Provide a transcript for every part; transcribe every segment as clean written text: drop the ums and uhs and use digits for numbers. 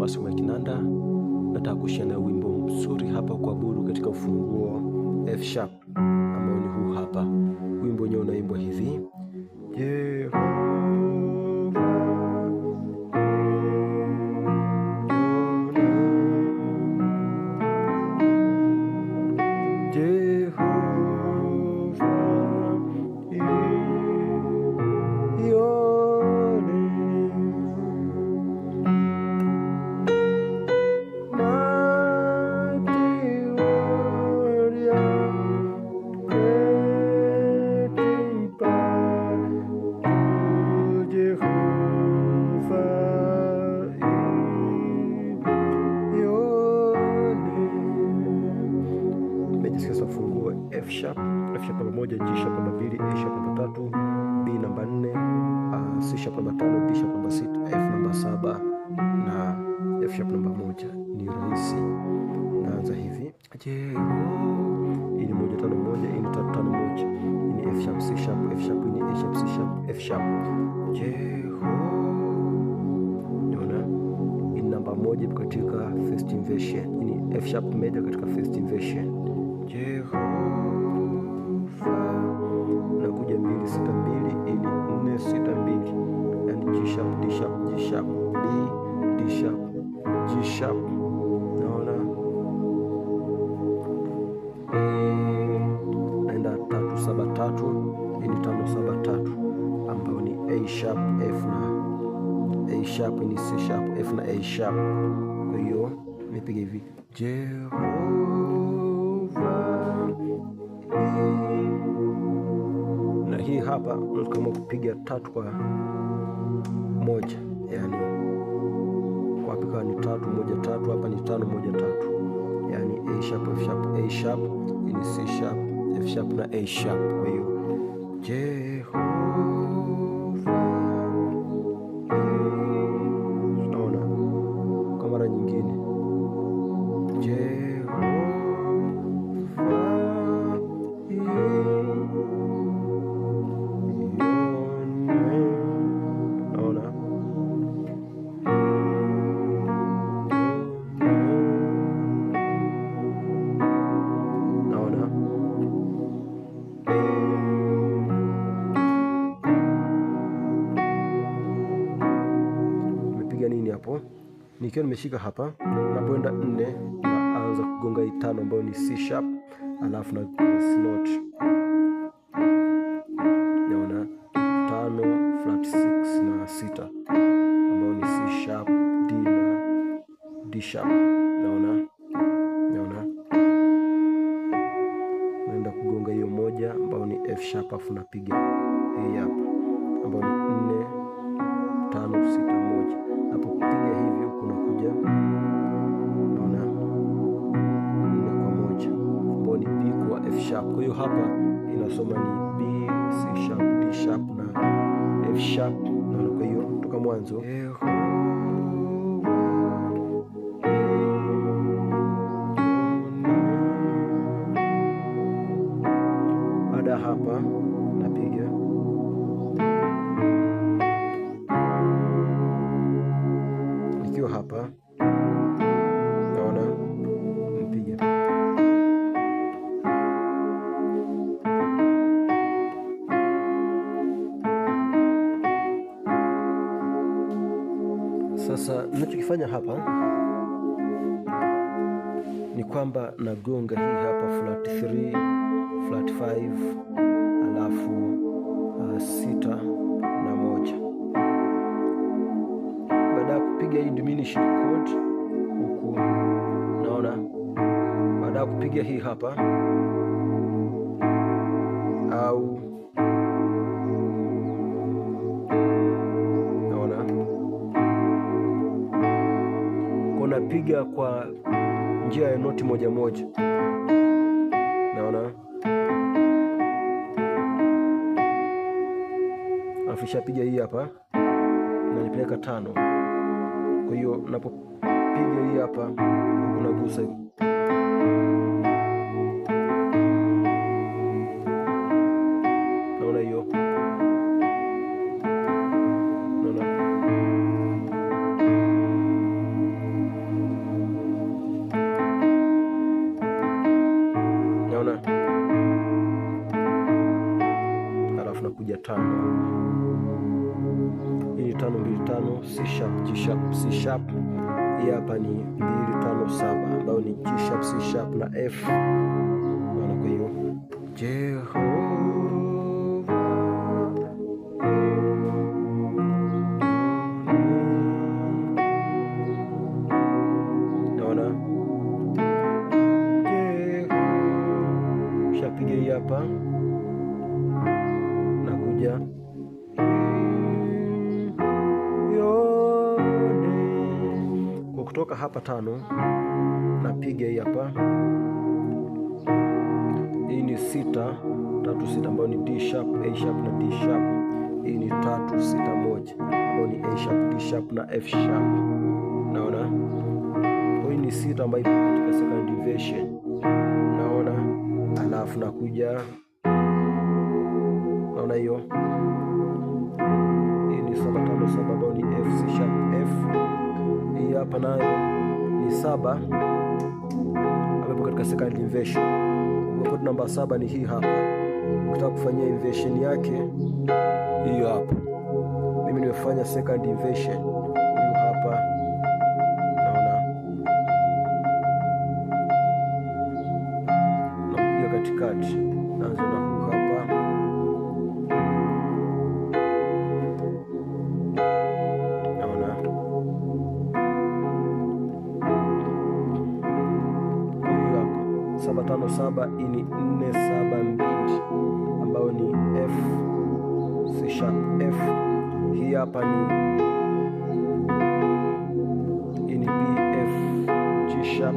masomo ya kinanda. Nataka kushana wimbo mzuri hapa kwa kuabudu katika ufunguo F sharp ambao ni huu hapa. Wimbo wenyewe unaimbwa hivi: F sharp namba moja, G sharp namba mbili, A sharp namba tatu, B namba nne, C sharp namba tano, D sharp namba sita, F namba saba na F sharp namba moja. Ni rahisi. Naanza hivi: hii ni moja tano moja, hii ni tatu tano moja, hii ni F sharp, C sharp, F sharp, hii ni A sharp, C sharp, F sharp. Unaona, hii ni namba moja katika first inversion, hii ni F sharp major katika first inversion. Nakuja 2 6 2, ili 4 6 2, yani G sharp D sharp G sharp B D sharp G sharp. Naona naenda 3 7 3, ili 5 7 3, ambayo ni A sharp F na A sharp, ni C sharp F na A sharp. Kwa hiyo nipiga hivi: na hii hapa kama kupiga 3 kwa 1, yani kwa hapa ni 3 1 3, hapa ni 5 1 3, yani A sharp F sharp A sharp, ni C sharp F sharp na A sharp. Kwa hiyo naona kwa mara nyingine nini hapo. Nikiwa nimeshika hapa, napoenda 4 naanza kugonga hii 5 ambayo ni C sharp, alafu na note. Naona 5 flat 6 na 6 ambayo ni C sharp D na D sharp. Naona naenda kugonga hiyo moja ambayo ni F sharp, afu napiga hii hapa ambayo ni 4 5 6 1. Hapo kupiga hivi huku nakuja, naona 4 kwa 1 ambayo ni B kwa F sharp. Kwa hiyo hapa inasoma ni B C sharp D sharp na F sharp. Naona, kwa hiyo kutoka mwanzo baada hapa napiga nikiwa hapa, naona mpiga sasa. Ninachokifanya hapa ni kwamba nagonga hii hapa flat 3 flat 5 alafu 6 na 1. Baada ya kupiga hii diminished chord huku, naona baada ya kupiga hii hapa au naona kuna piga kwa njia ya noti moja moja. Naona afisha piga hii hapa na nipeleka 5. Kwa hiyo napopiga hii hapa unagusa naona hiyo, naona Unaona, alafu nakuja 5. Hii ni 5 2 5, C sharp G sharp C sharp. Hii hapa ni 2 5 7 ambayo ni G sharp C sharp na F. Unaona, kwa hiyo Jehova. Naona shapiga hii hapa, nakuja kwa kutoka hapa 5, napiga hii hapa. Hii ni 6 3 6 ambayo ni D sharp A sharp na D sharp. Hii ni 3 6 1 ambayo ni A sharp D sharp na F sharp. Naona, hii ni 6 ambayo ipo katika second division. Naona, alafu nakuja, naona hiyo. Hii ni 7 5 7 ambayo ni F C sharp F. Hii hapa nayo ni 7 ambayo ipo katika second inversion. Chord namba 7 ni hii hapa. Ukitaka kufanyia inversion yake hiyo hapa. Mimi nimefanya second inversion hiyo hapa. Naona, napiga katikati, naanza na huu hapa. Naona 7 5 7. Hii ni 4 7 2 ambayo ni F C sharp F. Hii hapa ni B F G sharp.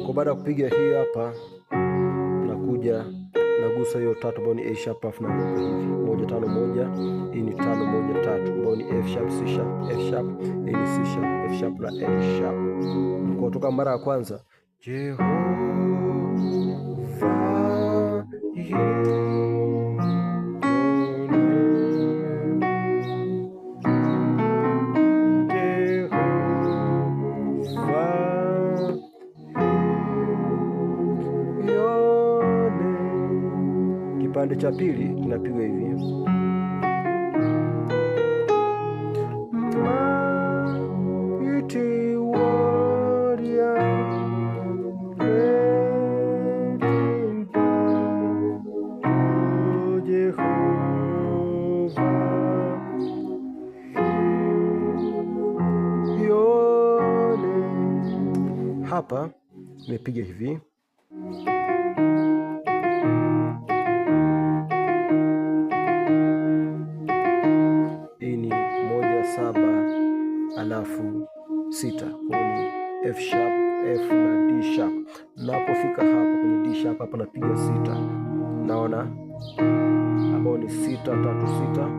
Kwa baada ya kupiga hii hapa, nakuja nagusa hiyo 3 ambayo ni A sharp, afu na hivi 1 5 1. Hii ni 5 1 3 ambayo ni F sharp C sharp F sharp. Hii ni C sharp F sharp na A sharp. Kwa kutoka mara ya kwanza, Jehova kipande cha pili kinapigwa hivi. Hapa nimepiga hivi. Hii ni 1 7 alafu 6, kwa ni F sharp F na D sharp. Napofika hapa kwenye D sharp hapa napiga 6. Naona, ambao ni 6 3 6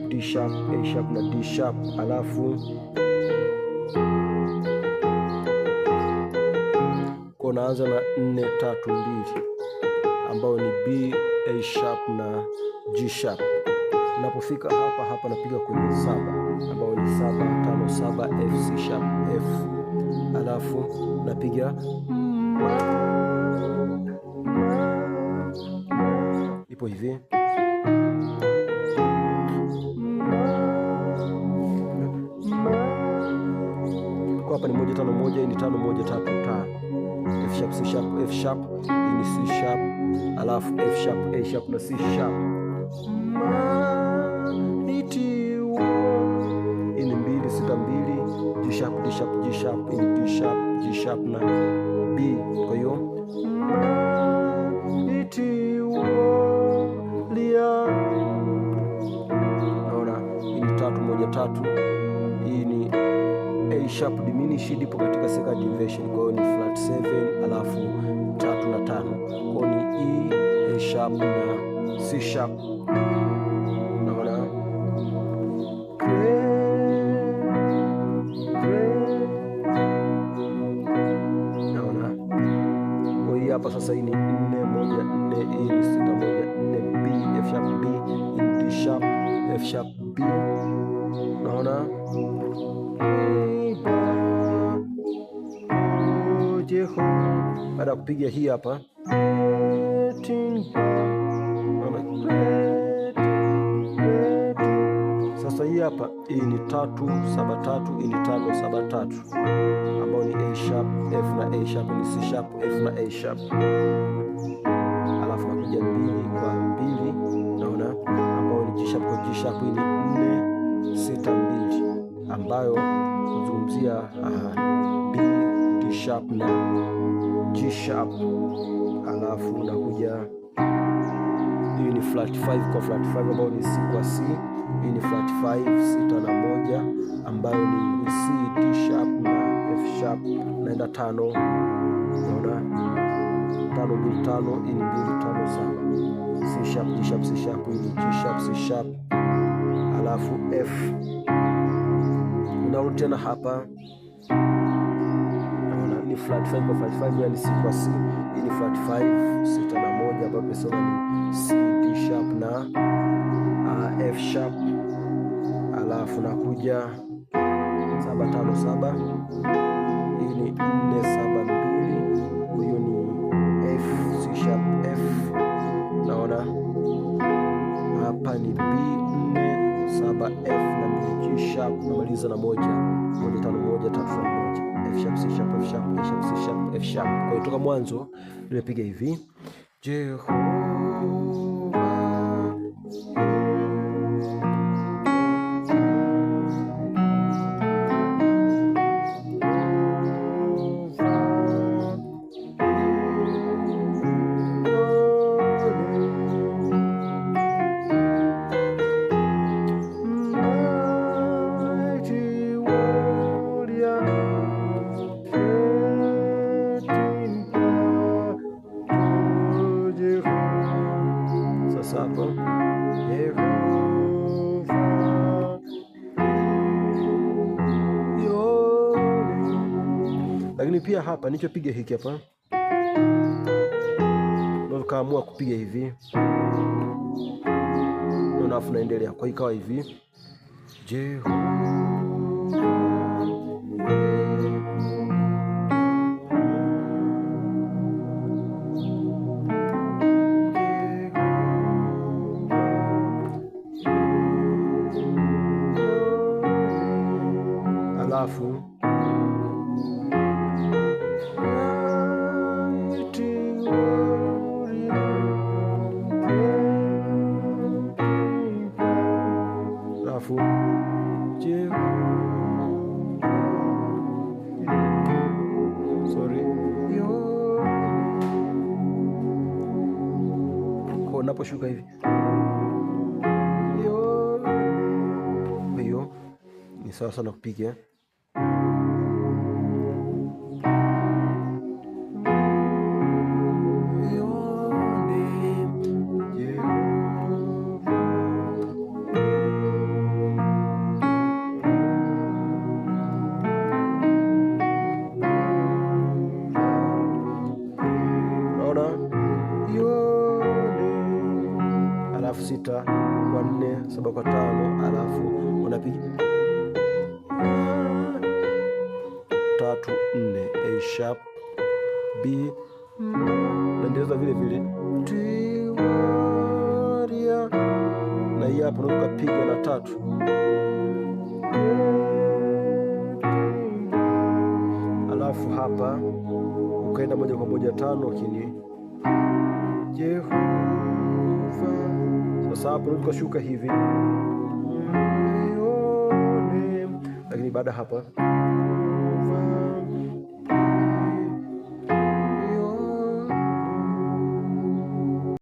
D sharp A sharp na D sharp, alafu kwa naanza na 4 3 2 ambao ni B A sharp na G sharp. Napofika hapa napiga kwenye 7 ambao ni 7 5 7 F C sharp F, alafu napiga ipo hivi. Kwa hapa ni 1 5 1. Hii ni 5 1 3 5 F sharp C sharp F sharp. Hii ni C sharp alafu F sharp A sharp na C sharp. Hii ni 2 6 2 G sharp D sharp G sharp. Hii ni D sharp G sharp na B. Kwa hiyo naona hii ni 3 1 3. Hii ni A sharp diminished, ipo katika second inversion, kwa hiyo ni flat 7 alafu 3 na 5, kwa hiyo ni E A sharp na C sharp. Naona kwa hiyo hapa sasa hii ni 4 1 4. Hii ni 6 1 4 B F sharp B D sharp F sharp B naona baada ya kupiga hii hapa, sasa hii hapa, hii ni 3-7-3, hii ni 5-7-3, ambayo ni A sharp, F na A sharp, ni C sharp, F na A sharp. Alafu nakuja 2 kwa 2, naona, ambayo ni G sharp kwa G sharp, hii ni 4-6-2, ambayo kuzungumzia B, D sharp na G sharp. Alafu nakuja, hii ni flat 5 kwa flat 5, ambayo ni C kwa C. Hii ni flat 5 6 na 1, ambayo ni C, D sharp na F sharp. Naenda 5, naona 5-2-5, hii ni 2-5-7, C sharp D sharp C sharp, hii ni G sharp C sharp. Alafu F, unarudi tena hapa, naona hii ni flat 5 kwa flat 5, yani C kwa C. Hii ni flat 5 6 na 1, ambayo tumesema ni C D sharp na F sharp. Alafu nakuja 7-5-7, hii ni 4-7-2, hiyo ni F C sharp F. Naona hapa ni B 4-7 F na G sharp, namaliza na 1-1-5-1-3-1, F sharp C sharp F sharp A sharp C sharp F sharp. Kwa hiyo toka mwanzo nimepiga hivi Jehova. Hapo lakini pia hapa nichopiga hiki hapa, ndio kaamua kupiga hivi, ndio afu naendelea, kwa ikawa hivi alafu kwa unaposhuka hivi, hiyo ni sawa sana kupiga. Alafu 6 kwa 4 7 kwa 5, alafu unapiga 3-4 A sharp B, naendeleza vile vile na hii hapo unaweza kupiga na 3, alafu hapa ukaenda moja kwa moja 5, lakini Jehova. Sasa hapo unaweza kushuka hivi, lakini baada hapa